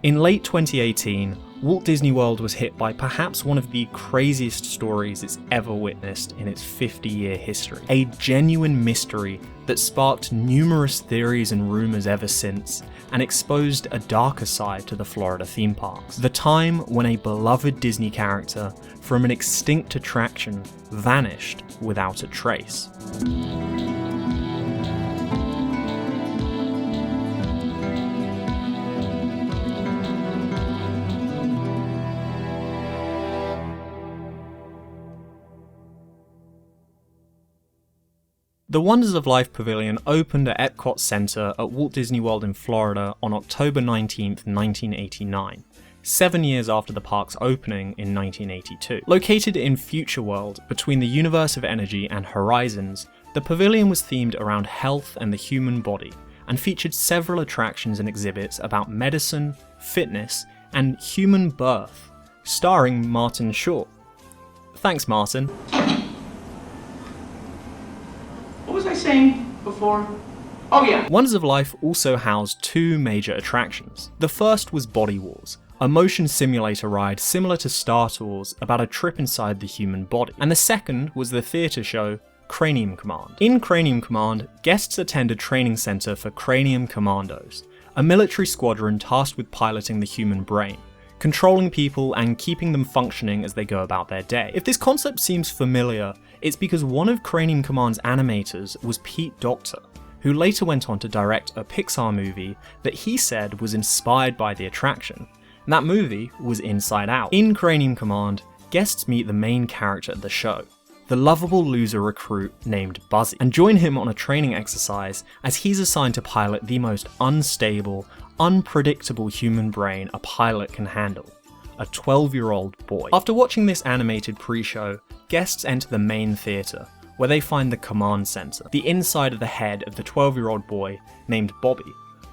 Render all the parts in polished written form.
In late 2018, Walt Disney World was hit by perhaps one of the craziest stories it's ever witnessed in its 50-year history. A genuine mystery that sparked numerous theories and rumours ever since, and exposed a darker side to the Florida theme parks. The time when a beloved Disney character from an extinct attraction vanished without a trace. The Wonders of Life Pavilion opened at EPCOT Center at Walt Disney World in Florida on October 19, 1989, 7 years after the park's opening in 1982. Located in Future World, between the Universe of Energy and Horizons, the pavilion was themed around health and the human body, and featured several attractions and exhibits about medicine, fitness, and human birth, starring Martin Short. Thanks, Martin. What was I saying before? Oh yeah! Wonders of Life also housed two major attractions. The first was Body Wars, a motion simulator ride similar to Star Tours about a trip inside the human body. And the second was the theatre show Cranium Command. In Cranium Command, guests attend a training centre for Cranium Commandos, a military squadron tasked with piloting the human brain, controlling people and keeping them functioning as they go about their day. If this concept seems familiar, it's because one of Cranium Command's animators was Pete Docter, who later went on to direct a Pixar movie that he said was inspired by the attraction, and that movie was Inside Out. In Cranium Command, guests meet the main character of the show, the lovable loser recruit named Buzzy, and join him on a training exercise as he's assigned to pilot the most unstable, unpredictable human brain a pilot can handle, a 12-year-old boy. After watching this animated pre-show, guests enter the main theatre, where they find the command centre, the inside of the head of the 12-year-old boy named Bobby,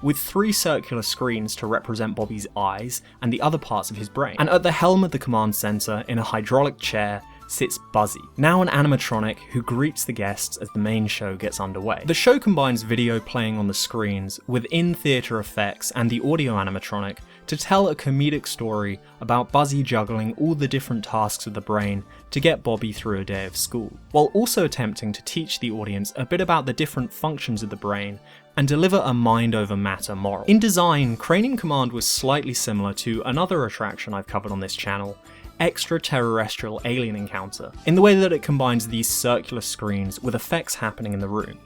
with 3 circular screens to represent Bobby's eyes and the other parts of his brain. And at the helm of the command centre, in a hydraulic chair, sits Buzzy, now an animatronic who greets the guests as the main show gets underway. The show combines video playing on the screens with in-theatre effects and the audio animatronic to tell a comedic story about Buzzy juggling all the different tasks of the brain to get Bobby through a day of school, while also attempting to teach the audience a bit about the different functions of the brain and deliver a mind over matter moral. In design, Cranium Command was slightly similar to another attraction I've covered on this channel, Extraterrestrial Alien Encounter, in the way that it combines these circular screens with effects happening in the room,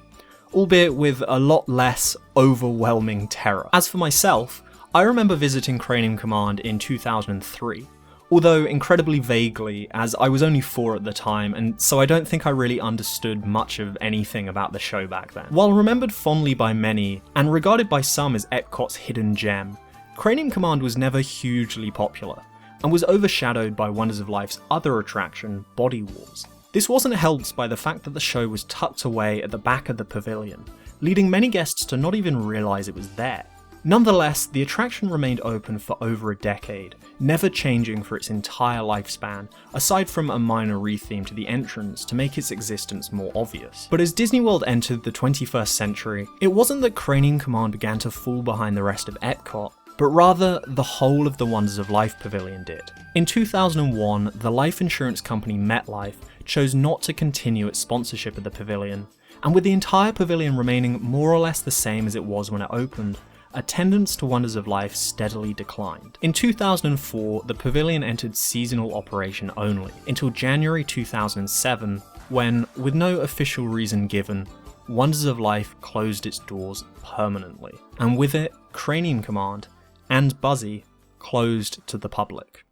albeit with a lot less overwhelming terror. As for myself, I remember visiting Cranium Command in 2003, although incredibly vaguely, as I was only 4 at the time, and so I don't think I really understood much of anything about the show back then. While remembered fondly by many, and regarded by some as EPCOT's hidden gem, Cranium Command was never hugely popular, and was overshadowed by Wonders of Life's other attraction, Body Wars. This wasn't helped by the fact that the show was tucked away at the back of the pavilion, leading many guests to not even realise it was there. Nonetheless, the attraction remained open for over a decade, never changing for its entire lifespan, aside from a minor retheme to the entrance to make its existence more obvious. But as Disney World entered the 21st century, it wasn't that Cranium Command began to fall behind the rest of EPCOT, but rather the whole of the Wonders of Life Pavilion did. In 2001, the life insurance company MetLife chose not to continue its sponsorship of the pavilion, and with the entire pavilion remaining more or less the same as it was when it opened, attendance to Wonders of Life steadily declined. In 2004, the pavilion entered seasonal operation only, until January 2007, when, with no official reason given, Wonders of Life closed its doors permanently, and with it, Cranium Command and Buzzy closed to the public.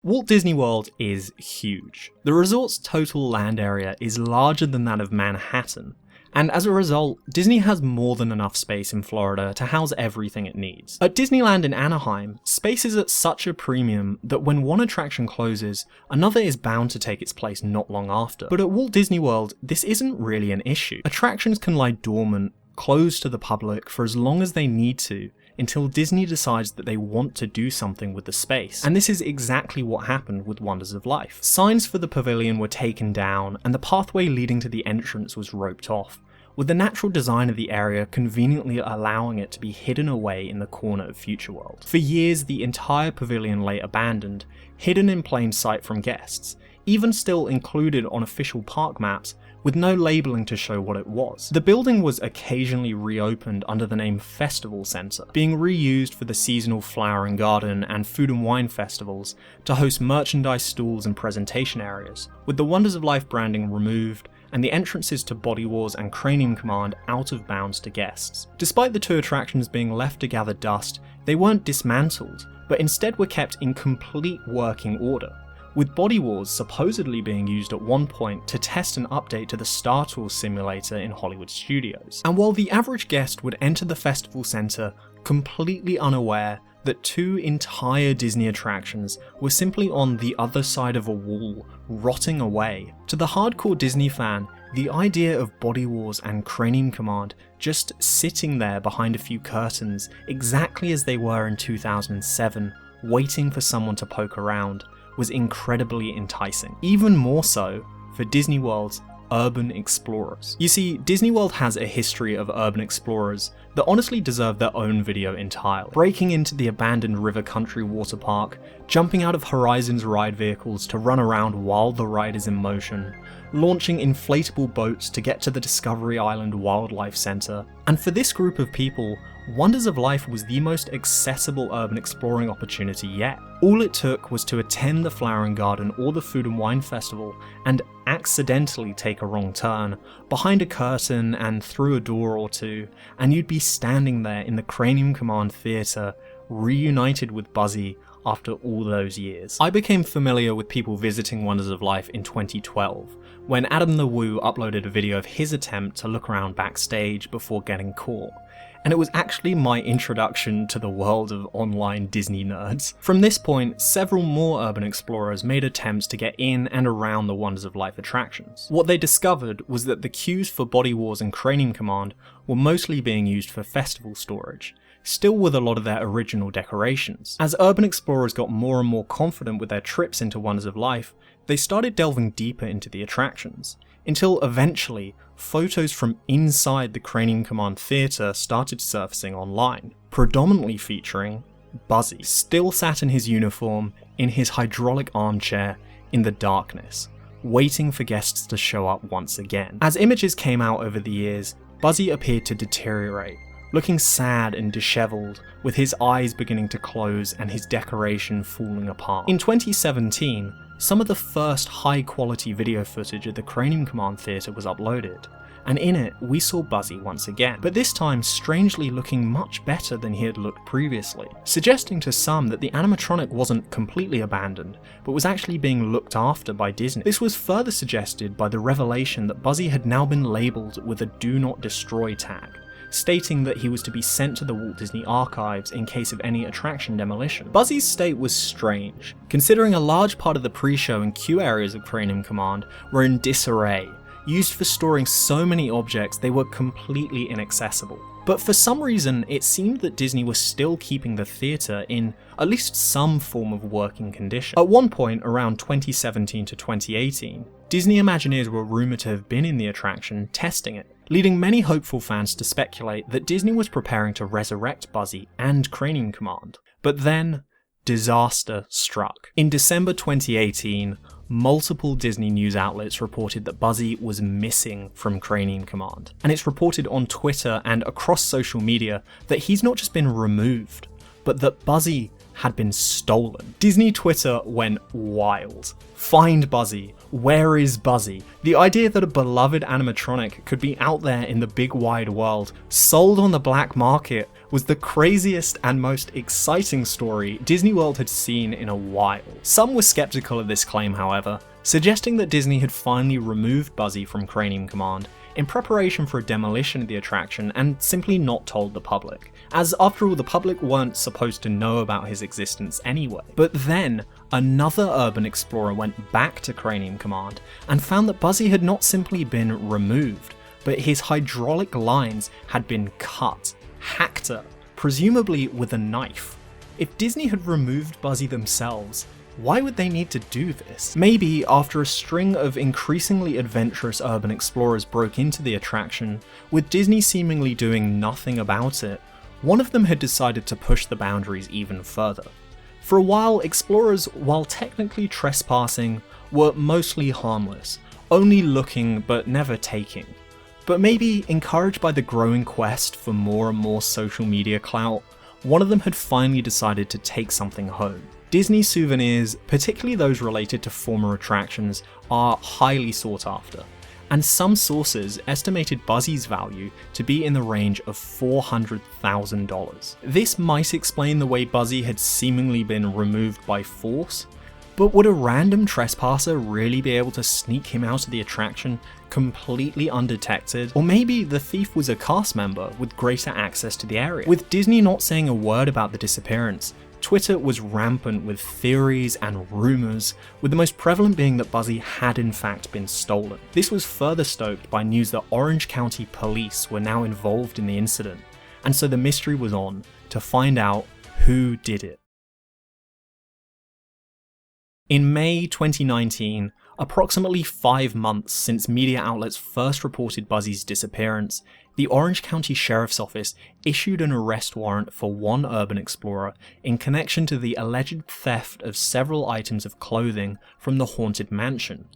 Walt Disney World is huge. The resort's total land area is larger than that of Manhattan, and as a result, Disney has more than enough space in Florida to house everything it needs. At Disneyland in Anaheim, space is at such a premium that when one attraction closes, another is bound to take its place not long after. But at Walt Disney World, this isn't really an issue. Attractions can lie dormant, closed to the public for as long as they need to, until Disney decides that they want to do something with the space. And this is exactly what happened with Wonders of Life. Signs for the pavilion were taken down, and the pathway leading to the entrance was roped off, with the natural design of the area conveniently allowing it to be hidden away in the corner of Future World. For years, the entire pavilion lay abandoned, hidden in plain sight from guests, even still included on official park maps, with no labelling to show what it was. The building was occasionally reopened under the name Festival Centre, being reused for the seasonal flower and garden and food and wine festivals to host merchandise stalls and presentation areas, with the Wonders of Life branding removed and the entrances to Body Wars and Cranium Command out of bounds to guests. Despite the two attractions being left to gather dust, they weren't dismantled, but instead were kept in complete working order, with Body Wars supposedly being used at one point to test an update to the Star Tours simulator in Hollywood studios. And while the average guest would enter the festival centre completely unaware that two entire Disney attractions were simply on the other side of a wall, rotting away, to the hardcore Disney fan, the idea of Body Wars and Cranium Command just sitting there behind a few curtains exactly as they were in 2007, waiting for someone to poke around, was incredibly enticing. Even more so for Disney World's urban explorers. You see, Disney World has a history of urban explorers that honestly deserve their own video entirely. Breaking into the abandoned River Country water park, jumping out of Horizon's ride vehicles to run around while the ride is in motion, launching inflatable boats to get to the Discovery Island Wildlife Centre. And for this group of people, Wonders of Life was the most accessible urban exploring opportunity yet. All it took was to attend the Flower and Garden or the Food and Wine Festival and accidentally take a wrong turn, behind a curtain and through a door or two, and you'd be standing there in the Cranium Command Theatre, reunited with Buzzy after all those years. I became familiar with people visiting Wonders of Life in 2012, when Adam the Woo uploaded a video of his attempt to look around backstage before getting caught. And it was actually my introduction to the world of online Disney nerds. From this point, several more urban explorers made attempts to get in and around the Wonders of Life attractions. What they discovered was that the queues for Body Wars and Cranium Command were mostly being used for festival storage, still with a lot of their original decorations. As urban explorers got more and more confident with their trips into Wonders of Life, they started delving deeper into the attractions, until eventually, photos from inside the Cranium Command Theatre started surfacing online, predominantly featuring Buzzy, still sat in his uniform, in his hydraulic armchair, in the darkness, waiting for guests to show up once again. As images came out over the years, Buzzy appeared to deteriorate, looking sad and dishevelled, with his eyes beginning to close and his decoration falling apart. In 2017, some of the first high-quality video footage of the Cranium Command Theatre was uploaded, and in it we saw Buzzy once again, but this time strangely looking much better than he had looked previously, suggesting to some that the animatronic wasn't completely abandoned, but was actually being looked after by Disney. This was further suggested by the revelation that Buzzy had now been labelled with a Do Not Destroy tag, stating that he was to be sent to the Walt Disney Archives in case of any attraction demolition. Buzzy's state was strange, considering a large part of the pre-show and queue areas of Cranium Command were in disarray, used for storing so many objects they were completely inaccessible. But for some reason, it seemed that Disney was still keeping the theatre in at least some form of working condition. At one point, around 2017 to 2018, Disney Imagineers were rumoured to have been in the attraction testing it, leading many hopeful fans to speculate that Disney was preparing to resurrect Buzzy and Cranium Command. But then, disaster struck. In December 2018, multiple Disney news outlets reported that Buzzy was missing from Cranium Command, and it's reported on Twitter and across social media that he's not just been removed, but that Buzzy had been stolen. Disney Twitter went wild. Find Buzzy. Where is Buzzy? The idea that a beloved animatronic could be out there in the big wide world, sold on the black market, was the craziest and most exciting story Disney World had seen in a while. Some were skeptical of this claim, however, suggesting that Disney had finally removed Buzzy from Cranium Command in preparation for a demolition of the attraction and simply not told the public, as after all the public weren't supposed to know about his existence anyway. But then, another urban explorer went back to Cranium Command and found that Buzzy had not simply been removed, but his hydraulic lines had been cut, hacked up, presumably with a knife. If Disney had removed Buzzy themselves, Why would they need to do this? Maybe after a string of increasingly adventurous urban explorers broke into the attraction, with Disney seemingly doing nothing about it, one of them had decided to push the boundaries even further. For a while, explorers, while technically trespassing, were mostly harmless, only looking but never taking. But maybe, encouraged by the growing quest for more and more social media clout, one of them had finally decided to take something home. Disney souvenirs, particularly those related to former attractions, are highly sought after, and some sources estimated Buzzy's value to be in the range of $400,000. This might explain the way Buzzy had seemingly been removed by force, but would a random trespasser really be able to sneak him out of the attraction completely undetected? Or maybe the thief was a cast member with greater access to the area. With Disney not saying a word about the disappearance, Twitter was rampant with theories and rumours, with the most prevalent being that Buzzy had in fact been stolen. This was further stoked by news that Orange County police were now involved in the incident, and so the mystery was on to find out who did it. In May 2019, approximately 5 months since media outlets first reported Buzzy's disappearance, the Orange County Sheriff's Office issued an arrest warrant for one urban explorer in connection to the alleged theft of several items of clothing from the haunted mansion,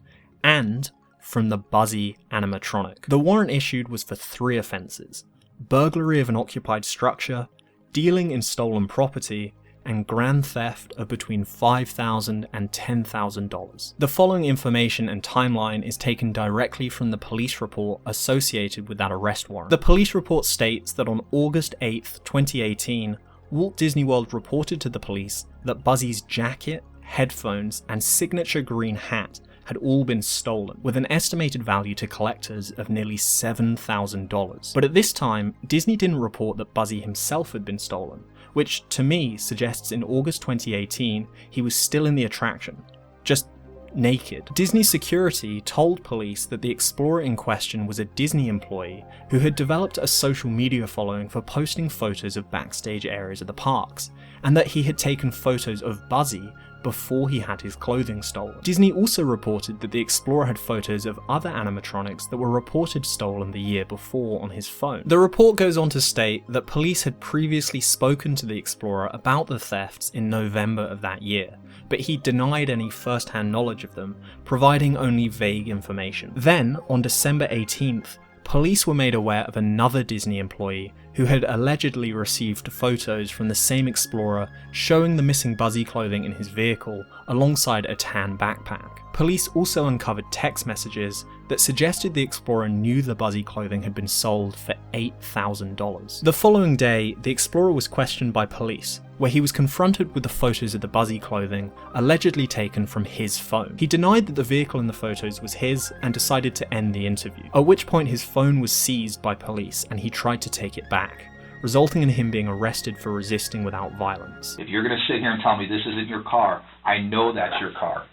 and from the Buzzy animatronic. The warrant issued was for 3 offences: burglary of an occupied structure, dealing in stolen property, and grand theft of between $5,000 and $10,000. The following information and timeline is taken directly from the police report associated with that arrest warrant. The police report states that on August 8th, 2018, Walt Disney World reported to the police that Buzzy's jacket, headphones, and signature green hat had all been stolen, with an estimated value to collectors of nearly $7,000. But at this time, Disney didn't report that Buzzy himself had been stolen, which to me suggests in August 2018 he was still in the attraction, just naked. Disney security told police that the explorer in question was a Disney employee who had developed a social media following for posting photos of backstage areas of the parks, and that he had taken photos of Buzzy before he had his clothing stolen. Disney also reported that the explorer had photos of other animatronics that were reported stolen the year before on his phone. The report goes on to state that police had previously spoken to the explorer about the thefts in November of that year, but he denied any first-hand knowledge of them, providing only vague information. Then, on December 18th, police were made aware of another Disney employee who had allegedly received photos from the same explorer showing the missing Buzzy clothing in his vehicle alongside a tan backpack. Police also uncovered text messages that suggested the explorer knew the Buzzy clothing had been sold for $8,000. The following day, the explorer was questioned by police, where he was confronted with the photos of the Buzzy clothing allegedly taken from his phone. He denied that the vehicle in the photos was his and decided to end the interview, at which point his phone was seized by police and he tried to take it back, resulting in him being arrested for resisting without violence. If you're going to sit here and tell me this isn't your car, I know that's your car.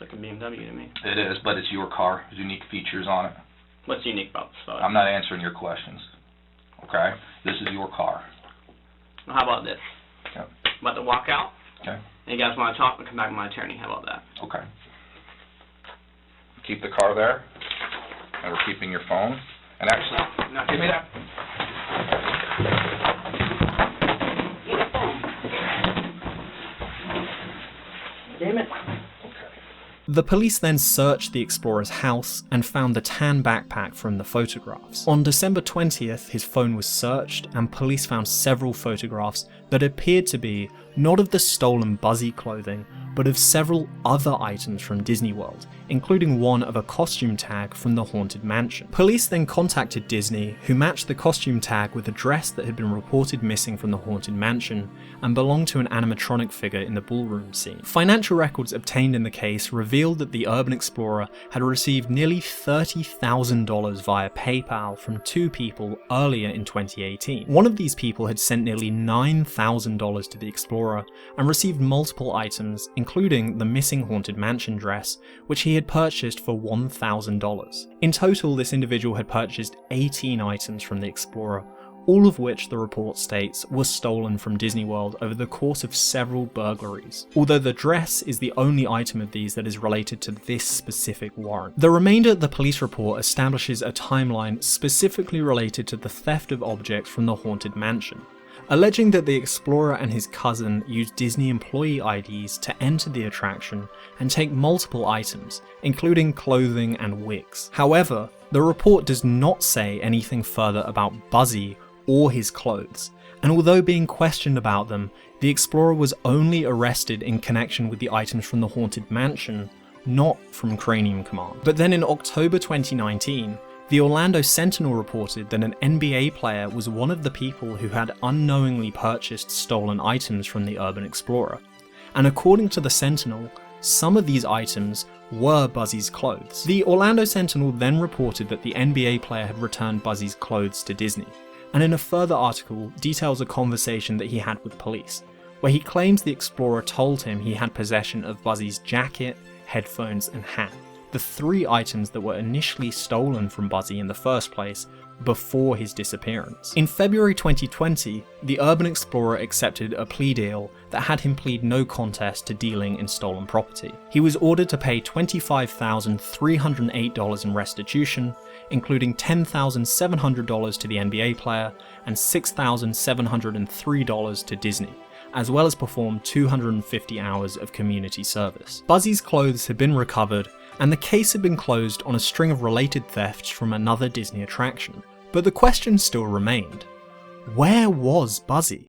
Looks like a BMW to me. It is, but it's your car. There's unique features on it. What's unique about this photo? I'm not answering your questions. Okay? This is your car. Well, how about this? Okay. I'm about to walk out. Okay. And you guys want to talk and come back with my attorney. How about that? Okay. Keep the car there, and we're keeping your phone. And actually, No, give me that. Damn it. The police then searched the explorer's house and found the tan backpack from the photographs. On December 20th, his phone was searched and police found several photographs that appeared to be not of the stolen Buzzy clothing, but of several other items from Disney World, including one of a costume tag from the Haunted Mansion. Police then contacted Disney, who matched the costume tag with a dress that had been reported missing from the Haunted Mansion and belonged to an animatronic figure in the ballroom scene. Financial records obtained in the case revealed that the urban explorer had received nearly $30,000 via PayPal from 2 people earlier in 2018. One of these people had sent nearly $9,000 to the explorer and received multiple items, including the missing Haunted Mansion dress, which he had purchased for $1,000. In total, this individual had purchased 18 items from the explorer, all of which the report states was stolen from Disney World over the course of several burglaries, although the dress is the only item of these that is related to this specific warrant. The remainder of the police report establishes a timeline specifically related to the theft of objects from the haunted mansion, alleging that the explorer and his cousin used Disney employee IDs to enter the attraction and take multiple items, including clothing and wigs. However, the report does not say anything further about Buzzy or his clothes, and although being questioned about them, the explorer was only arrested in connection with the items from the haunted mansion, not from Cranium Command. But then in October 2019, the Orlando Sentinel reported that an NBA player was one of the people who had unknowingly purchased stolen items from the Urban Explorer, and according to the Sentinel, some of these items were Buzzy's clothes. The Orlando Sentinel then reported that the NBA player had returned Buzzy's clothes to Disney, and in a further article details a conversation that he had with police, where he claims the explorer told him he had possession of Buzzy's jacket, headphones and hat, the 3 items that were initially stolen from Buzzy in the first place before his disappearance. In February 2020, the Urban Explorer accepted a plea deal that had him plead no contest to dealing in stolen property. He was ordered to pay $25,308 in restitution, including $10,700 to the NBA player and $6,703 to Disney, as well as perform 250 hours of community service. Buzzy's clothes had been recovered, and the case had been closed on a string of related thefts from another Disney attraction. But the question still remained: where was Buzzy?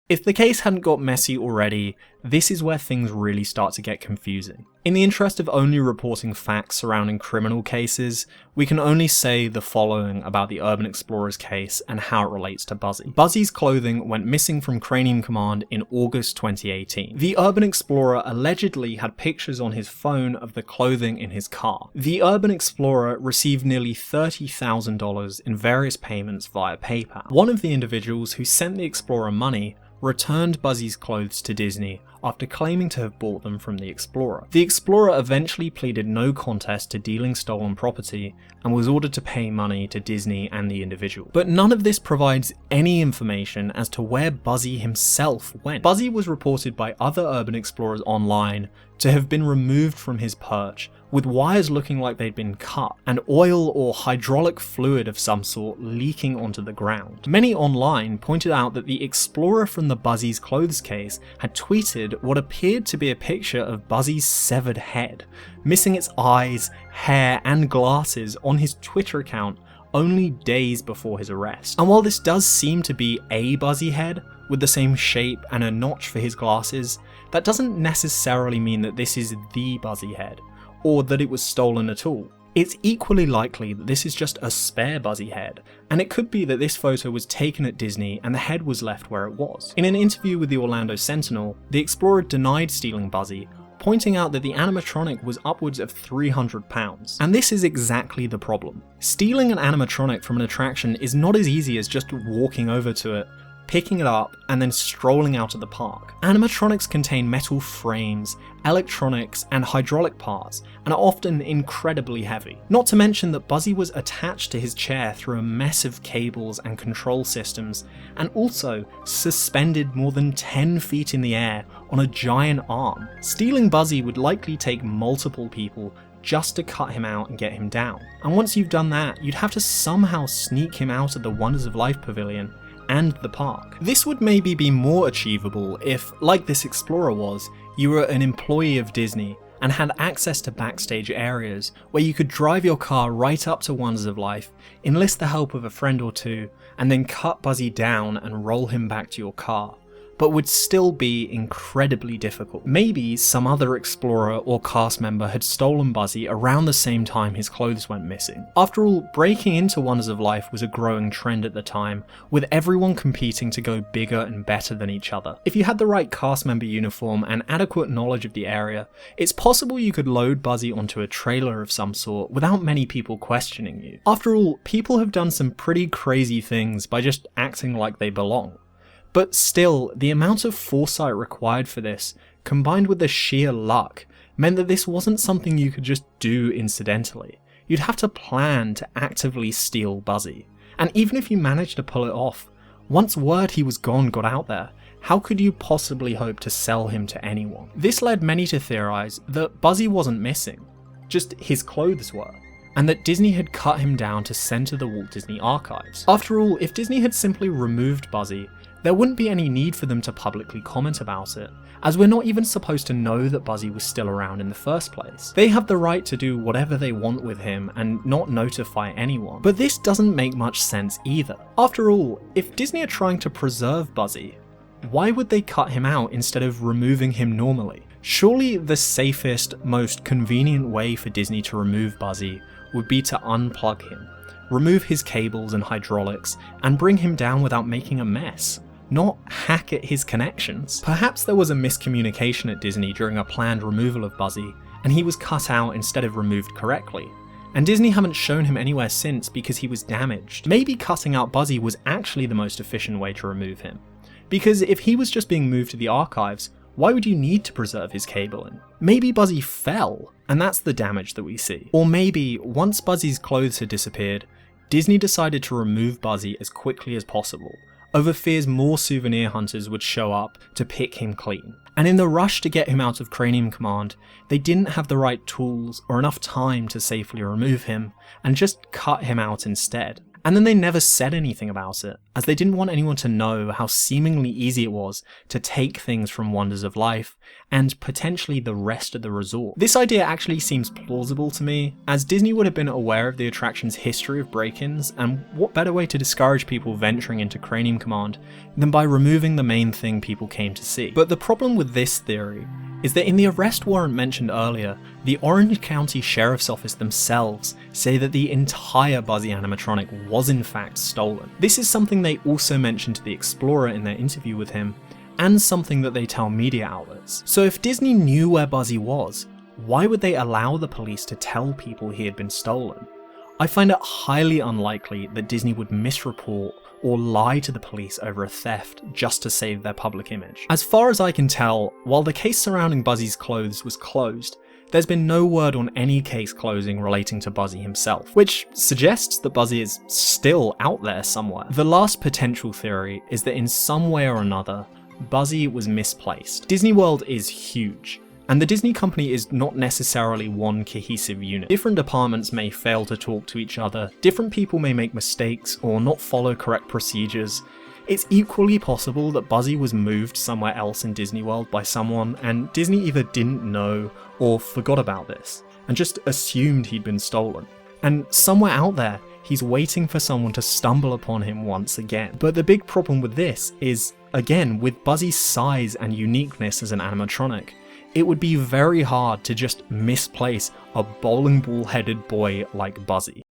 If the case hadn't got messy already, this is where things really start to get confusing. In the interest of only reporting facts surrounding criminal cases, we can only say the following about the Urban Explorer's case and how it relates to Buzzy. Buzzy's clothing went missing from Cranium Command in August 2018. The Urban Explorer allegedly had pictures on his phone of the clothing in his car. The Urban Explorer received nearly $30,000 in various payments via PayPal. One of the individuals who sent the Explorer money returned Buzzy's clothes to Disney after claiming to have bought them from the Explorer. The Explorer eventually pleaded no contest to dealing stolen property and was ordered to pay money to Disney and the individual. But none of this provides any information as to where Buzzy himself went. Buzzy was reported by other Urban Explorers online to have been removed from his perch, with wires looking like they'd been cut, and oil or hydraulic fluid of some sort leaking onto the ground. Many online pointed out that the Explorer from the Buzzy's clothes case had tweeted what appeared to be a picture of Buzzy's severed head, missing its eyes, hair and glasses on his Twitter account only days before his arrest. And while this does seem to be a Buzzy head, with the same shape and a notch for his glasses, that doesn't necessarily mean that this is the Buzzy head, or that it was stolen at all. It's equally likely that this is just a spare Buzzy head, and it could be that this photo was taken at Disney and the head was left where it was. In an interview with the Orlando Sentinel, the Explorer denied stealing Buzzy, pointing out that the animatronic was upwards of £300. And this is exactly the problem. Stealing an animatronic from an attraction is not as easy as just walking over to it, picking it up, and then strolling out of the park. Animatronics contain metal frames, electronics, and hydraulic parts, and are often incredibly heavy. Not to mention that Buzzy was attached to his chair through a mess of cables and control systems, and also suspended more than 10 feet in the air on a giant arm. Stealing Buzzy would likely take multiple people just to cut him out and get him down. And once you've done that, you'd have to somehow sneak him out of the Wonders of Life Pavilion and the park. This would maybe be more achievable if, like this Explorer was, you were an employee of Disney and had access to backstage areas where you could drive your car right up to Wonders of Life, enlist the help of a friend or two, and then cut Buzzy down and roll him back to your car, but would still be incredibly difficult. Maybe some other Explorer or cast member had stolen Buzzy around the same time his clothes went missing. After all, breaking into Wonders of Life was a growing trend at the time, with everyone competing to go bigger and better than each other. If you had the right cast member uniform and adequate knowledge of the area, it's possible you could load Buzzy onto a trailer of some sort without many people questioning you. After all, people have done some pretty crazy things by just acting like they belong. But still, the amount of foresight required for this, combined with the sheer luck, meant that this wasn't something you could just do incidentally. you'd have to plan to actively steal Buzzy. And even if you managed to pull it off, once word he was gone got out there, how could you possibly hope to sell him to anyone? This led many to theorize that Buzzy wasn't missing, just his clothes were, and that Disney had cut him down to send to the Walt Disney Archives. After all, if Disney had simply removed Buzzy, there wouldn't be any need for them to publicly comment about it, as we're not even supposed to know that Buzzy was still around in the first place. They have the right to do whatever they want with him and not notify anyone. But this doesn't make much sense either. After all, if Disney are trying to preserve Buzzy, why would they cut him out instead of removing him normally? Surely the safest, most convenient way for Disney to remove Buzzy would be to unplug him, remove his cables and hydraulics, and bring him down without making a mess, not hack at his connections. Perhaps there was a miscommunication at Disney during a planned removal of Buzzy, and he was cut out instead of removed correctly. And Disney haven't shown him anywhere since because he was damaged. Maybe cutting out Buzzy was actually the most efficient way to remove him. Because if he was just being moved to the archives, why would you need to preserve his cabling? Maybe Buzzy fell, and that's the damage that we see. Or maybe, once Buzzy's clothes had disappeared, Disney decided to remove Buzzy as quickly as possible, over fears more souvenir hunters would show up to pick him clean. And in the rush to get him out of Cranium Command, they didn't have the right tools or enough time to safely remove him, and just cut him out instead. And then they never said anything about it, as they didn't want anyone to know how seemingly easy it was to take things from Wonders of Life, and potentially the rest of the resort. This idea actually seems plausible to me, as Disney would have been aware of the attraction's history of break-ins, and what better way to discourage people venturing into Cranium Command than by removing the main thing people came to see. But the problem with this theory is that in the arrest warrant mentioned earlier, the Orange County Sheriff's Office themselves say that the entire Buzzy animatronic was in fact stolen. This is something they also mentioned to the Explorer in their interview with him, and something that they tell media outlets. So if Disney knew where Buzzy was, why would they allow the police to tell people he had been stolen? I find it highly unlikely that Disney would misreport or lie to the police over a theft just to save their public image. As far as I can tell, while the case surrounding Buzzy's clothes was closed, there's been no word on any case closing relating to Buzzy himself, which suggests that Buzzy is still out there somewhere. The last potential theory is that in some way or another, Buzzy was misplaced. Disney World is huge, and the Disney company is not necessarily one cohesive unit. Different departments may fail to talk to each other, different people may make mistakes or not follow correct procedures. It's equally possible that Buzzy was moved somewhere else in Disney World by someone, and Disney either didn't know or forgot about this, and just assumed he'd been stolen. And somewhere out there, he's waiting for someone to stumble upon him once again. But the big problem with this is, again, with Buzzy's size and uniqueness as an animatronic, it would be very hard to just misplace a bowling ball-headed boy like Buzzy.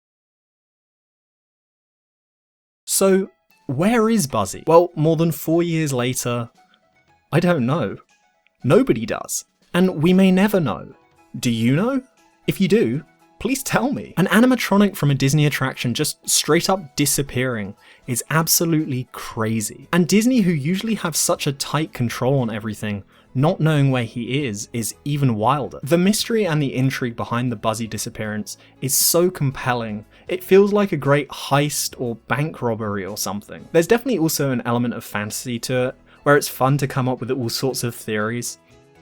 So, where is Buzzy? Well, more than 4 years later, I don't know. Nobody does. And we may never know. Do you know? If you do, please tell me. An animatronic from a Disney attraction just straight up disappearing is absolutely crazy. And Disney, who usually have such a tight control on everything, not knowing where he is even wilder. The mystery and the intrigue behind the Buzzy disappearance is so compelling, it feels like a great heist or bank robbery or something. There's definitely also an element of fantasy to it, where it's fun to come up with all sorts of theories.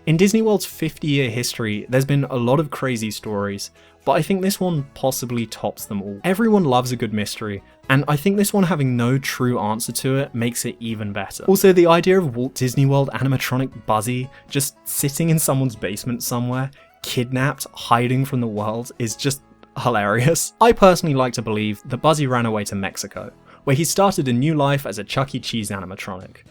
In Disney World's 50-year history, there's been a lot of crazy stories, but I think this one possibly tops them all. Everyone loves a good mystery, and I think this one having no true answer to it makes it even better. Also, the idea of Walt Disney World animatronic Buzzy just sitting in someone's basement somewhere, kidnapped, hiding from the world, is just hilarious. I personally like to believe that Buzzy ran away to Mexico, where he started a new life as a Chuck E. Cheese animatronic.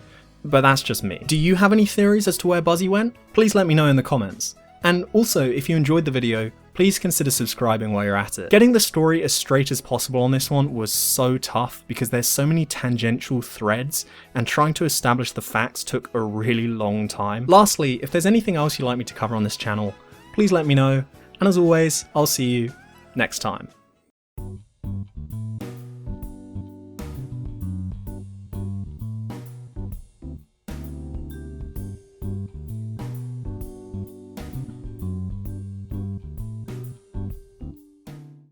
But that's just me. Do you have any theories as to where Buzzy went? Please let me know in the comments. And also, if you enjoyed the video, please consider subscribing while you're at it. Getting the story as straight as possible on this one was so tough because there's so many tangential threads, and trying to establish the facts took a really long time. Lastly, if there's anything else you'd like me to cover on this channel, please let me know, and as always, I'll see you next time.